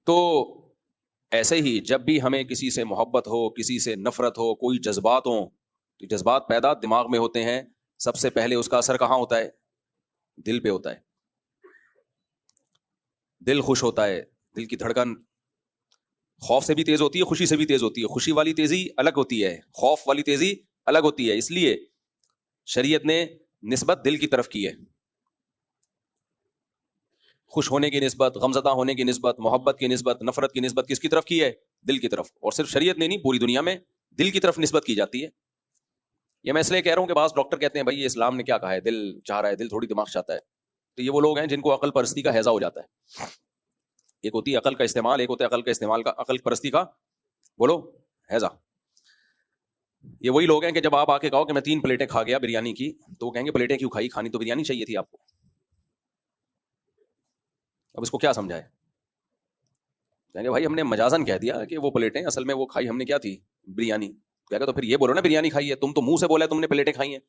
تو ایسے ہی جب بھی ہمیں کسی سے محبت ہو، کسی سے نفرت ہو، کوئی جذبات ہوں، تو جذبات پیدا دماغ میں ہوتے ہیں. سب سے پہلے اس کا اثر کہاں ہوتا ہے؟ دل پہ ہوتا ہے. دل خوش ہوتا ہے، دل کی دھڑکن خوف سے بھی تیز ہوتی ہے، خوشی سے بھی تیز ہوتی ہے. خوشی والی تیزی الگ ہوتی ہے، خوف والی تیزی الگ ہوتی ہے. اس لیے شریعت نے نسبت دل کی طرف کی ہے. خوش ہونے کی نسبت، غمزدہ ہونے کی نسبت، محبت کی نسبت، نفرت کی نسبت کس کی طرف کی ہے؟ دل کی طرف. اور صرف شریعت نے نہیں، پوری دنیا میں دل کی طرف نسبت کی جاتی ہے. یہ میں اس لیے کہہ رہا ہوں کہ بعض ڈاکٹر کہتے ہیں بھائی یہ اسلام نے کیا کہا ہے، دل چاہ رہا ہے، دل تھوڑی دماغ چاہتا ہے. تو یہ وہ لوگ ہیں جن کو عقل پرستی کا ہیضہ ہو جاتا ہے. ایک ہوتی ہے عقل کا استعمال، ایک ہوتا ہے عقل کا استعمال کا عقل پرستی کا بولو ہیضہ. یہ وہی لوگ ہیں کہ جب آپ آ کے کہو کہ میں 3 پلیٹیں کھا گیا بریانی کی، تو وہ کہیں گے پلیٹیں کیوں کھائی، کھانی تو بریانی چاہیے تھی آپ کو. اب اس کو کیا سمجھائے؟ کہیں گے بھائی ہم نے مجازن کہہ دیا کہ وہ پلیٹیں اصل میں وہ کھائی ہم نے کیا تھی، بریانی. کہہ گا تو پھر یہ بولو نا بریانی کھائی ہے، تم تو منہ سے بولا تم نے پلیٹیں کھائی ہیں.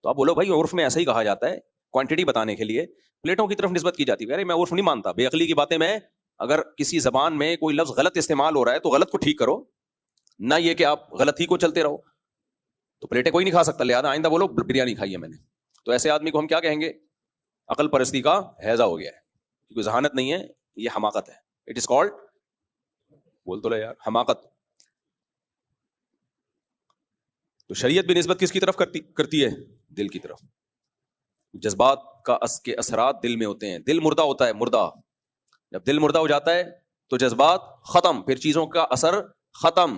تو آپ بولو بھائی عرف میں ایسا ہی کہا جاتا ہے، کوانٹٹی بتانے کے لیے پلیٹوں کی طرف نسبت کی جاتی ہے. ارے میں عرف نہیں مانتا، بے عقلی کی باتیں. میں اگر کسی زبان میں کوئی لفظ غلط استعمال ہو رہا ہے تو غلط کو ٹھیک کرو، نہ یہ کہ آپ غلط ہی کو چلتے رہو. تو پلیٹیں کوئی نہیں کھا سکتا، لہٰذا آئندہ بولو بریانی کھائی ہے میں نے. تو ایسے آدمی کو ہم کیا کہیں گے؟ عقل پرستی کا ہیضہ ہو گیا ہے. کوئی ذہانت نہیں ہے، یہ حماقت ہے. اٹ از کالڈ، بول تو لے یار، حماقت. تو شریعت بھی نسبت کس کی طرف کرتی ہے؟ دل کی طرف. جذبات کے اثرات دل میں ہوتے ہیں. دل مردہ ہوتا ہے، مردہ. جب دل مردہ ہو جاتا ہے تو جذبات ختم، پھر چیزوں کا اثر ختم،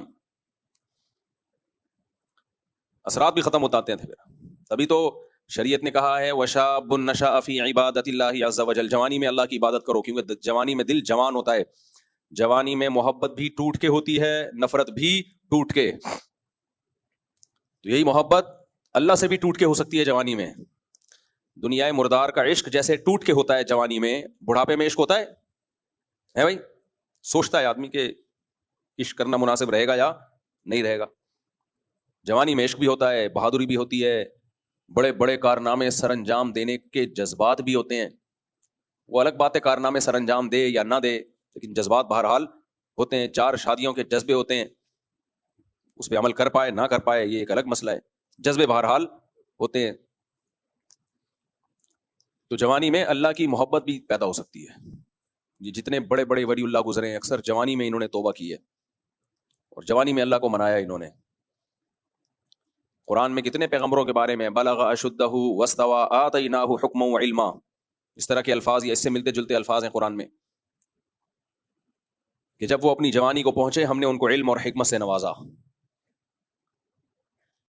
اثرات بھی ختم ہوتے ہیں. تبھی تو شریعت نے کہا ہے وَشَابٌ نَشَأَ فِي عِبَادَةِ اللَّهِ عَزَّ وَجَلَّ، جوانی میں اللہ کی عبادت کرو، کیونکہ جوانی میں دل جوان ہوتا ہے. جوانی میں محبت بھی ٹوٹ کے ہوتی ہے، نفرت بھی ٹوٹ کے. تو یہی محبت اللہ سے بھی ٹوٹ کے ہو سکتی ہے جوانی میں. دنیا مردار کا عشق جیسے ٹوٹ کے ہوتا ہے جوانی میں، بڑھاپے میں عشق ہوتا ہے بھائی. سوچتا ہے آدمی کہ عشق کرنا مناسب رہے گا یا نہیں رہے گا. جوانی میں عشق بھی ہوتا ہے، بہادری بھی ہوتی ہے، بڑے بڑے کارنامے سر انجام دینے کے جذبات بھی ہوتے ہیں. وہ الگ بات ہے کارنامے سر انجام دے یا نہ دے، لیکن جذبات بہرحال ہوتے ہیں. 4 شادیوں کے جذبے ہوتے ہیں، اس پہ عمل کر پائے نہ کر پائے یہ ایک الگ مسئلہ ہے. جذبے بہرحال ہوتے ہیں. تو جوانی میں اللہ کی محبت بھی پیدا ہو سکتی ہے. یہ جتنے بڑے بڑے ولی اللہ گزرے ہیں اکثر جوانی میں انہوں نے توبہ کی ہے اور جوانی میں اللہ کو منایا انہوں نے. قرآن میں کتنے پیغمبروں کے بارے میں بلغ اشدہ واستوى آتیناہ حکما وعلما، اس طرح کے الفاظ، یہ اس سے ملتے جلتے الفاظ ہیں قرآن میں کہ جب وہ اپنی جوانی کو پہنچے ہم نے ان کو علم اور حکمت سے نوازا.